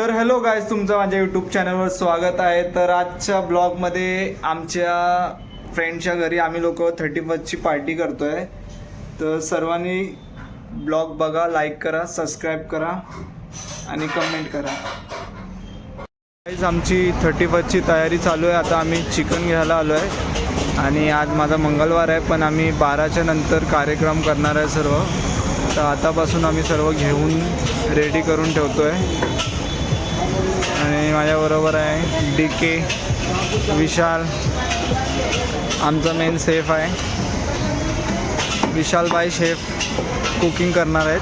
तर hello guys, तुमचं माझ्या यूट्यूब चॅनलवर स्वागत आहे. तर आजच्या ब्लॉगमध्ये आमच्या फ्रेंडच्या घरी आम्ही लोक 31ची पार्टी करतो आहे. तर सर्वांनी ब्लॉग बघा, लाईक करा, सबस्क्राईब करा आणि कमेंट करा. गाईज, आमची 31ची तयारी चालू आहे. आता आम्ही चिकन घ्यायला आलो आहे आणि आज माझा मंगळवार आहे, पण आम्ही 12च्या नंतर कार्यक्रम करणार आहे सर्व. तर आतापासून आम्ही सर्व घेऊन रेडी करून ठेवतो आहे. आणि माझ्याबरोबर आहे DK, विशाल, आमचा मेन शेफ आहे. विशालबाई शेफ कुकिंग करणार आहेत.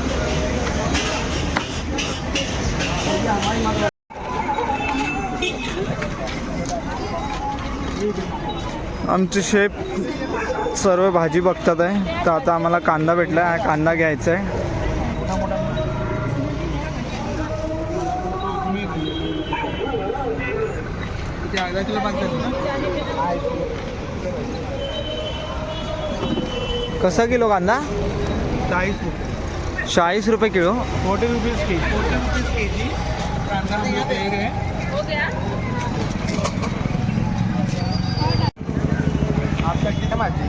आमचे शेफ सर्व भाजी बघतात आहे. तर आता आम्हाला कांदा भेटला आहे, कांदा घ्यायचा आहे. कसा किलो कांदा? 40 रुपये किलो. 40 रुपीज़ के जी कांदा हम लोग ले रहे हैं. आपका कितना भाजी?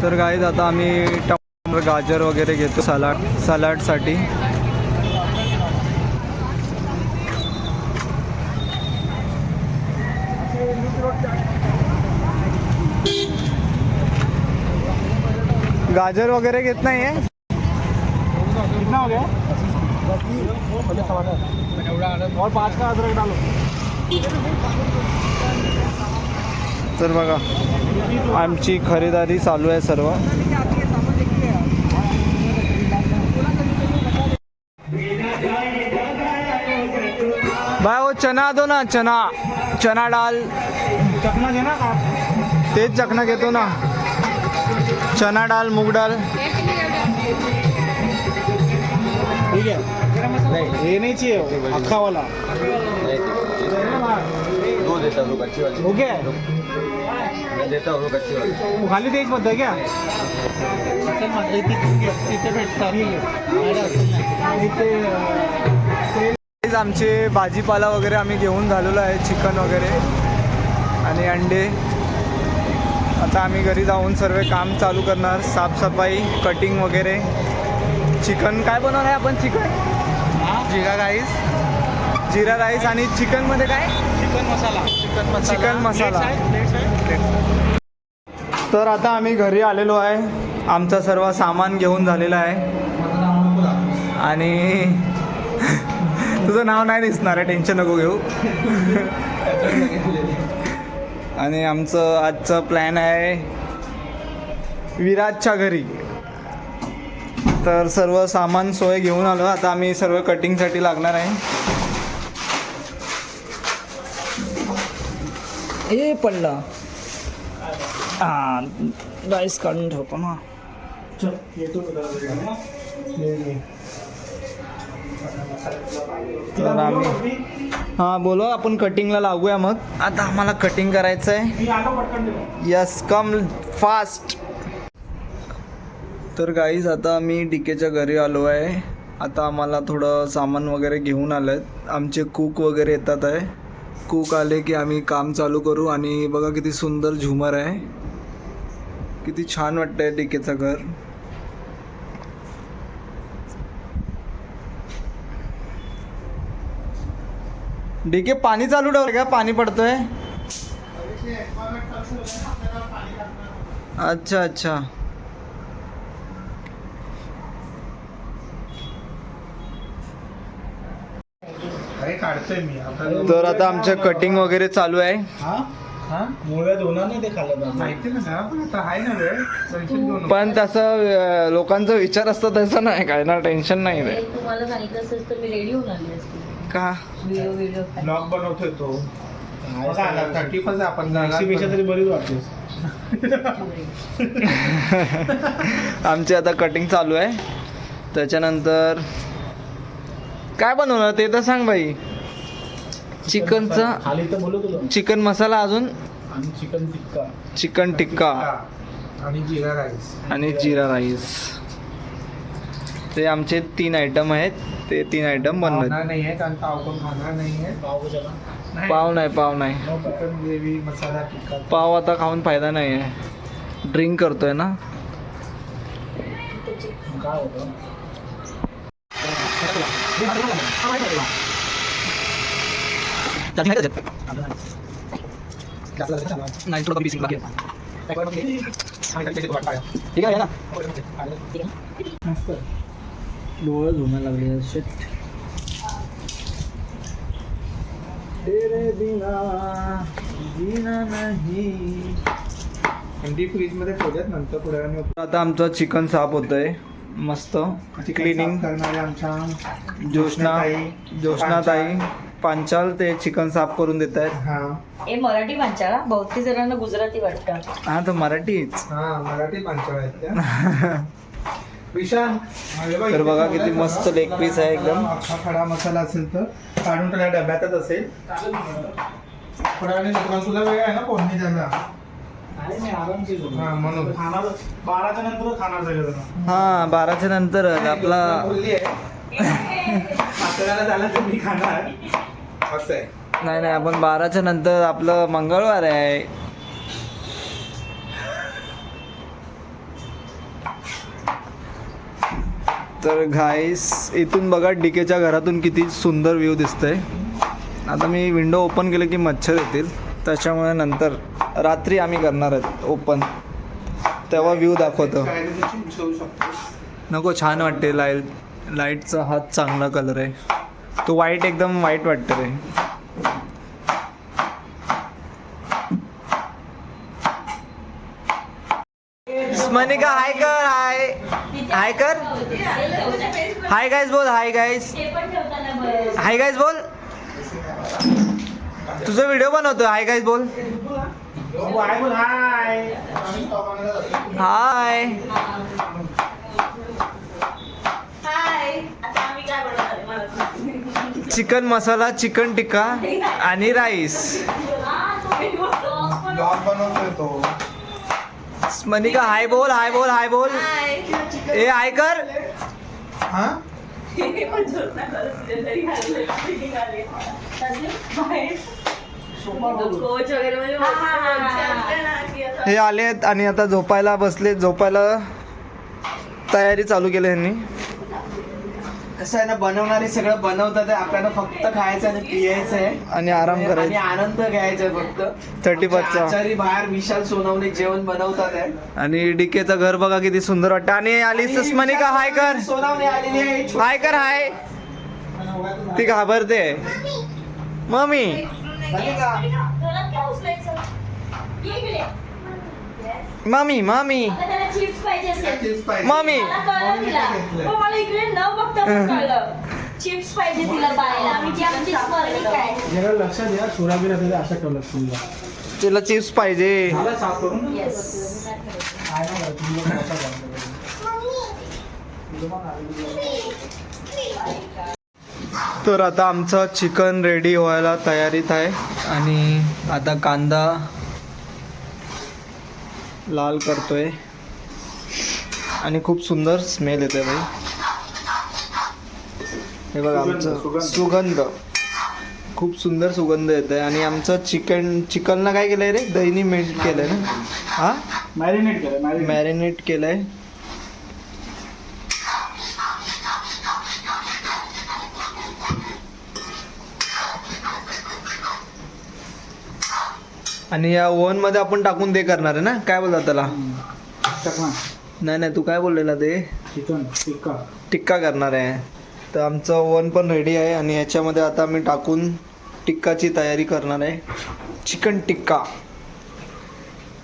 तर गाईज, आता आम्ही टमाटर, गाजर वगैरे घेतो सलाडसाठी. गाजर वगैरे घेत नाही आहे. कितना हो गया? और 5 का अदरक डालो. तर बघा, आमची खरेदी चालू आहे सर्व. भाई वो चना दो ना, चना डाल. चखना देना का? तेच चखना घेतो ना. चना डाल, मूग डाल. ठीक है. नहीं ये नहीं चाहिए अक्खा वाला. दो देता हूँ कच्ची वाली. हो गया. मैं देता हूँ कच्ची वाली. खाली तेज मत है क्या? आमचे भाजीपाला वगैरे आम्ही घेऊन झालेलो आहे, चिकन वगैरे आणि अंडे. आता आम्ही घरी जाऊन सर्व काम चालू करणार, साफसफाई, कटिंग वगैरे. चिकन काय बनवणार आहे आपण? जिरा राईस आणि चिकनमध्ये काय? चिकन मसाला. तर आता आम्ही घरी आलेलो आहे. आमचा सर्व सामान घेऊन झालेला आहे आणि तुझं नाव नाही दिसणार आहे, टेन्शन नको घेऊ. आणि आमचं आजचं प्लॅन आहे विराजच्या घरी. तर सर्व सामान सोय घेऊन आलो. आता आम्ही सर्व कटिंगसाठी लागणार आहे. हे पडलं. हां, राईस काढून ठेवतो ना. तर आम्ही बोलो, आपण कटिंगला लागूया. मग आता आम्हाला कटिंग करायचं आहे. Yes, come fast. तर गाईज, आता आम्ही DKच्या घरी आलो आहे. आता आम्हाला थोडं सामान वगैरे घेऊन आलं आहे. आमचे कुक वगैरे येतात आहे. कुक आले की आम्ही काम चालू करू. आणि बघा किती सुंदर झुमर आहे, किती छान वाटतं आहे DKचं घर. DK, पाणी चालू ठेवलं का? पाणी पडतंय. अच्छा. अरे काढतोय मी आता. तर आता आमचं कटिंग वगैरे चालू आहे. मुळव्यात होणार नाही ते खाल्लं माहिती ना. पण आता आहे ना वेळ, टेन्शन घेऊ नको. पण तसं लोकांचा विचार असतो तसं नाही काय ना, टेन्शन नाही रे. तुम्हाला सांगितलं असेल तर मी रेडी होऊन आली असते. का? व्हिडिओ ब्लॉग बनवतोय तो. 31 आपण 80 पेक्षा तरी बरीच वाटते. आमची आता कटिंग चालू आहे. त्याच्यानंतर काय बनवणार ते तर सांग बाई. चिकनचा खाली तर बोलू तुला. चिकन मसाला अजून आणि चिकन टिक्का चिकन टिक्का आणि जिरा राईस. आणि जिरा राईस. ते आमचे 3 आयटम आहेत. ते 3 आयटम बनवत. खाणार नाही आहे कारण पाव पण खाणार नाही आहे. पाव कशाला? पाव नाही चिकन ग्रेव्ही मसाला टिक्का. पाव आता खाऊन फायदा नाही आहे. ड्रिंक करतोय ना. काय होतं? नाही थोडं पीस बाकी ठीक आहे ना. मस्त. डोळे झोना लागले. शेट तेरे बिना जीना नहीं. थंडी फ्रीज मध्ये ठेवल्यात नंतर पुढे आता आमचं चिकन साफ होतंय मस्त. क्लिनिंग करणारे आमच्या ज्योष्णाताई पांचाल ते चिकन साफ करून देत आहेत. हा हे मराठी पंचाळा, बहुतेक जणांना गुजराती वाटतं. हा तर मराठीच. हा मराठी पांचाळ आहेत त्या. विशाल तर बघा किती मस्त लेग पीस आहे एकदम. अख्खा खडा मसाला असेल तर काढून त्याला डब्यातच असेल. थोड्या वेळाने तुला वेळ आहे ना फोडणी द्यायला. हा म्हणून खाणार 12च्या नंतर खाणार सगळं. हा 12च्या नंतर आपला आपल्याला झालं तर मी खाणार असं आहे. नाही आपण 12च्या नंतर आपलं मंगळवार आहे. तर घाईस इथून बघा डीकेच्या घरातून किती सुंदर व्ह्यू दिसतंय. आता मी विंडो ओपन केलं की मच्छर येतील, त्याच्यामुळे नंतर रात्री आम्ही करणार आहेत ओपन, तेव्हा व्ह्यू दाखवतो. नको छान वाटते. लाईटचा हात चांगला कलर आहे. तो वाईट एकदम वाईट वाटतं रे. मनिका हाय कर. हाय कर. हाय गाईज बोल. Hi guys. हाय गाईज बोल. तुझा व्हिडिओ बनवतो. हाय गाईज बोल. हाय. चिकन मसाला, चिकन टिक्का आणि राईस. बनवतोय तो. मनिका हाय बोल. हाय बोल. हाय बोल. ए हाय कर. हा हे आलेत आणि आता झोपायला बसले. झोपायला तयारी चालू केली यांनी. कसं आहे ना, बनवणारे सगळं बनवतात आहे. आपल्याला फक्त खायचं आणि पियायचं आहे आणि आराम आणि करायचा. आनंद घ्यायचा आहे फक्त. 35 चा. आचारी बाहेर विशाल सोनवणे जेवण बनवतात आहे. आणि डीकेचं घर बघा किती सुंदर वाटतं. आणि आलीस मनिका हाय कर. सोनवणे आलेली आहे. हाय कर. हाय. ती घाबरते. मम्मी मम्मी मम्मी चिप्स पाहिजे असेल. मम्मी मला कळलं तिला. पण मला इकडे न बघता पण कळलं. चिप्स पाहिजे तिला बायला. आम्ही जी आमची स्पर्धी काय. जरा लक्षात द्या. सुराबीर आता असं ठेवलं तुला. तिला चिप्स पाहिजे. मला साफ करून येस. काय नाही करत, तुला मोठा करतो. तर आता आमचं चिकन रेडी व्हायला तयारीत आहे. आणि आता कांदा लाल करतोय आणि खूप सुंदर स्मेल येते भाई. हे बघा आमचं सुगंध, खूप सुंदर सुगंध येते. आणि आमचं चिकनला काय केलंय रे? दहीनी मेल्ट केलंय ना. हा मॅरिनेट केलं. मॅरिनेट केलंय. आणि या ओव्हन मध्ये आपण टाकून ते करणार आहे ना, काय बोलतात त्याला? नाही तू काय बोललेला ते? चिकन टिक्का करणार आहे. तर आमचं ओव्हन पण रेडी आहे आणि याच्यामध्ये आता मी टाकून टिक्काची तयारी करणार आहे. Chicken tikka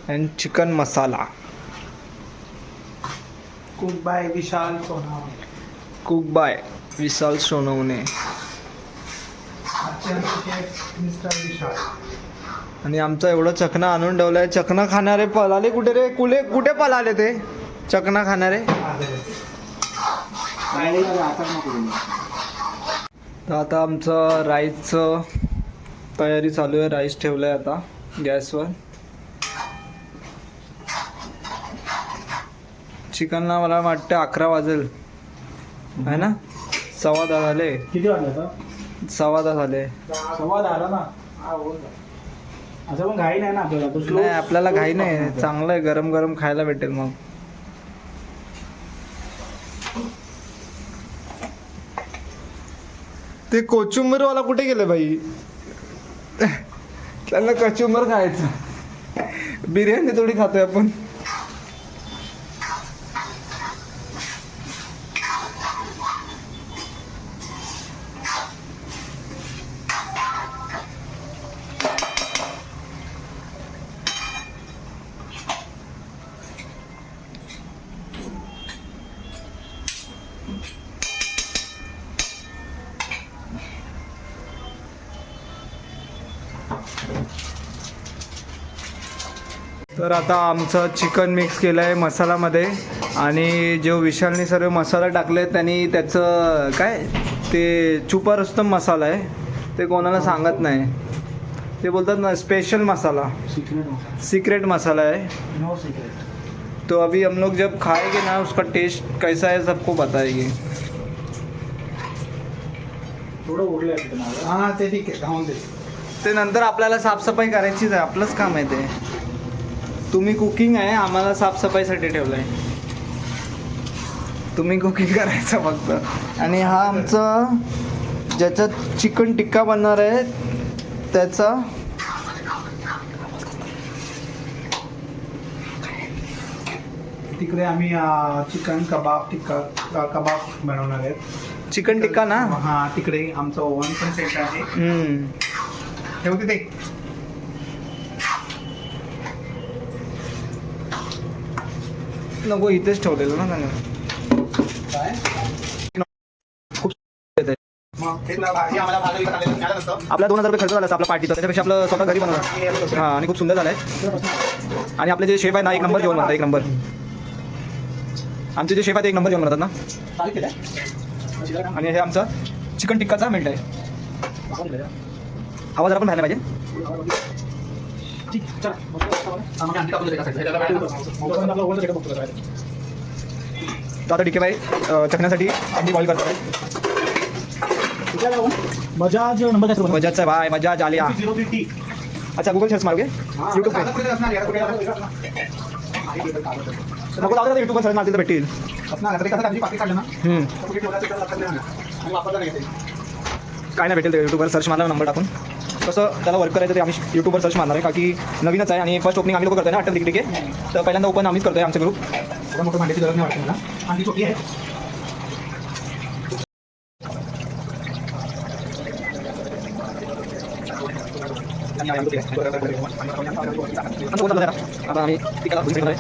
and chicken masala. Cook by Vishal Sonawane. Cook by Vishal Sonawane. Mister Vishal. आणि आमचा एवढं चकना आणून ठेवलाय. चकना खाणारे पळाले कुठे रे? कुठे पळाले ते चकना खाणारे? तर आता आमचं राईसचं तयारी चालू आहे. राईस ठेवलाय आता गॅसवर. चिकनला मला वाटतं 11 वाजेल आहे ना. 10:15 झाले. किती वाजले आता? 10:15 झाले. 10:15 ना. असं पण घाई नाही ना आपल्याला. तो slow- नाही आपल्याला घाई नाही. चांगलं आहे, गरम गरम खायला भेटेल मग. ते कोचुंबरवाला कुठे गेले बाई? त्यांना कचुंबर खायचं. बिर्याणी थोडी खातोय आपण. तर आता आमचं चिकन मिक्स केलं आहे मसाल्यामध्ये आणि जो विशालने सर्व मसाला टाकले त्यांनी त्याचं काय ते छुपा रुस्तम मसाला आहे. ते कोणाला सांगत नाही. ते बोलतात ना स्पेशल मसाला, सीक्रेट मसाला है. No secret. तो अभी हम लोग जब खाएंगे ना उसका टेस्ट कैसा है सबको बताएंगे. थोडं उरलं आहे तुम्हाला. हां ते ठीक आहे, राहून दे. ते नंतर आपल्याला साफसफाई करायचीच आहे. आपलंच काम आहे ते. तुम्ही कुकिंग आहे, आम्हाला साफसफाईसाठी ठेवलं आहे. तुम्ही कुकिंग करायचं फक्त. आणि हा आमचं ज्याच्यात चिकन टिक्का बनणार आहे त्याचा तिकडे आम्ही चिकन कबाब टिक्का कबाब बनवणार आहेत. चिकन टिक्का ना. हां तिकडे आमचं ओव्हन पण सेट आहे. ठेवते ते. नको इथेच ठेवलेलं ना त्यांना. काय खूप मग तेच ना, भाजी आम्हाला भाजी विकत आणलेलं मिळालं नसतं. आपला 2000 रुपये खर्च झाला असता आपला पार्टीचा. त्याच्यापेक्षा आपलं स्वतः घरी बनवलं. हां आणि खूप सुंदर झालं आहे. आणि आपले जे शेफ आहे ना एक नंबर जेवण बनवतात. एक नंबर. आमचे जे शेफ आहेत एक नंबर जेवण बनवतात ना. चालेल केलं. आणि हे आमचं चिकन टिक्काचा मिनिट आहे. हवा जरा पण बाहेर पाहिजे. ठीक चला. आम्ही आणखी टाकून देतो एका साईडला. तर आता डिके बाई चकण्यासाठी अंडी बॉईल करतो. बजाज नंबर काय? बजाजचा भाई बजाज आलिया. 03T. अच्छा गूगल सर्च मारोगे यूट्यूब पे. नको जाऊ दे. यूट्यूब पर सर्च मारतील तर भेटतील. काय नाही भेटेल ते. यूट्यूबवर सर्च मारला नंबर टाकून. कसं त्याला वर्क करायचं ते आम्ही यूट्यूबवर सर्च मारणार आहे. का की नवीनच आहे आणि फर्स्ट ओपनिंग आम्ही लोक करतोय ना अट्टम तिकडे. तर पहिल्यांदा ओपन आम्हीच करतोय आमचा ग्रुप. मोठं भांड्याची गरज नाही वाटते मला. आणि छोटी आहे. आता आम्ही तिकडे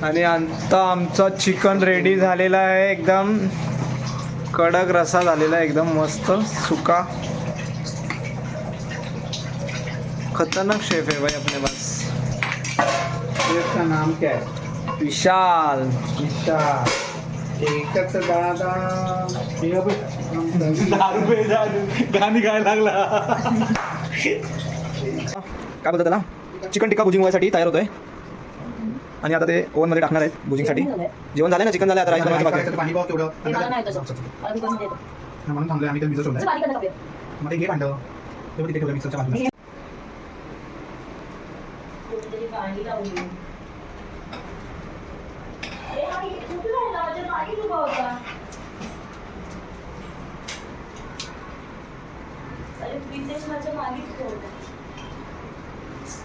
आणि आता आमचा चिकन रेडी झालेला आहे. एकदम कडक रसा झालेला आहे. एकदम मस्त सुका. खतरनाक शेफ है भाई अपने पास. इसका नाम क्या है? विशाल. विशाल. एकच दादा. गाणी गायला लागला. काय बोलतात त्याला. चिकन टिक्का भुजिंग व्हायसाठी तयार होतोय. आणि आता ते ओव्हन मध्ये टाकणार आहेत भुजिंगसाठी. जेवण झालं ना. चिकन झालं आता राईस बनवायचं बाकी आहे. पाणी पाव तेवढं म्हणून थांबलोय आम्ही. तर भिजत ठेवलंय. मग ते घे भांडं तेव्हा तिथे ठेवलं मिक्सरच्या बाजूला.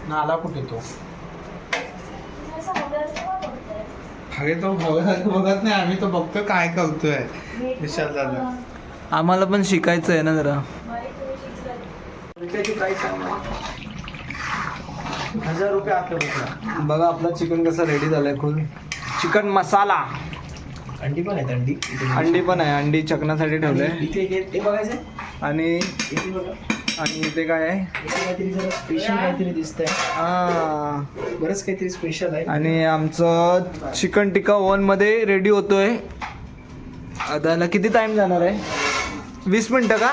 नाला कुठे तो? अरे तो बघत नाही. आम्ही तो बघतो काय करतोय विशाल दादा. आम्हाला पण शिकायचं आहे ना जरा. 1000 रुपये आपल्या. बघा आपला चिकन कसा रेडी झालाय. फुल चिकन मसाला. अंडी पण आहेत. अंडी पण आहे. अंडी चकण्यासाठी ठेवलंय. इथे हे बघायचं आणि इथे बघा. आणि इथे काय आहे? इथे काहीतरी जरा स्पेशल काहीतरी दिसतंय. बरंच काहीतरी स्पेशल आहे. आणि आमचं चिकन टिक्का ओव्हनमध्ये रेडी होतोय. आता याला किती टाइम जाणार आहे? 20 मिनटं का?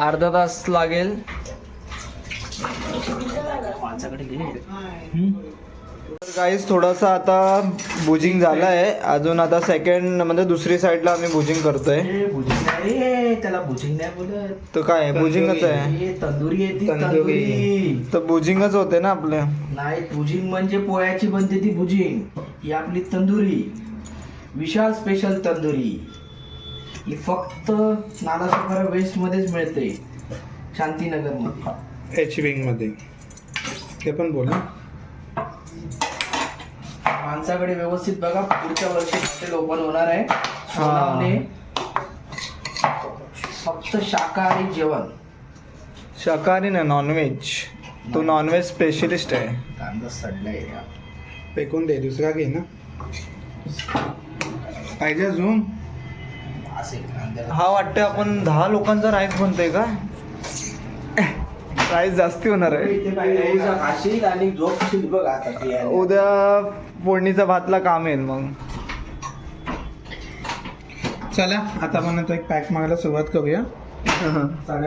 अर्धा तास लागेल. माणसाकडे घे. तर काहीच थोडासा आता भुजिंग झाला आहे. अजून आता सेकंड म्हणजे दुसरी साईडला आम्ही भुजिंग करतोय. भुजिंग नाही, त्याला भुजिंग नाही बोलत. तर काय भुजिंगच आहे? हे तंदुरी आहे ती, तंदुरी. तंदुरी. तर भुजिंगच होते ना आपल्या. नाही, भुजिंग म्हणजे पोळ्याची बनते ती भुजिंग. ही आपली तंदुरी, विशाल स्पेशल तंदुरी. ही फक्त नालासोपारा वेस्ट मध्येच मिळते, शांतीनगर मध्ये. एच विंग मध्ये. ते पण बोल ना. माणसाकडे व्यवस्थित बघा. पुढच्या वर्षी हॉटेल ओपन होणार आहे सोनावणे. फक्त शाकाहारी जेवण. शाकाहारी ना नॉनव्हेज. तो नॉनव्हेज स्पेशलिस्ट आहे. कांदा सडलाय या. फेकून दे, दुसरा घे ना. पाहिजे अजून? असेल कांद्याला. हा वाटतं आपण 10 लोकांचा राईस बनतोय का? राईस जास्ती होणार आहे. इथे काय रोज खाशील आणि झोपशील बघ आता ते. उद्या फोडणीचा भातला काम येईल मग. चला आता आपण आता एक पॅक मागायला सुरुवात करूया. साड्या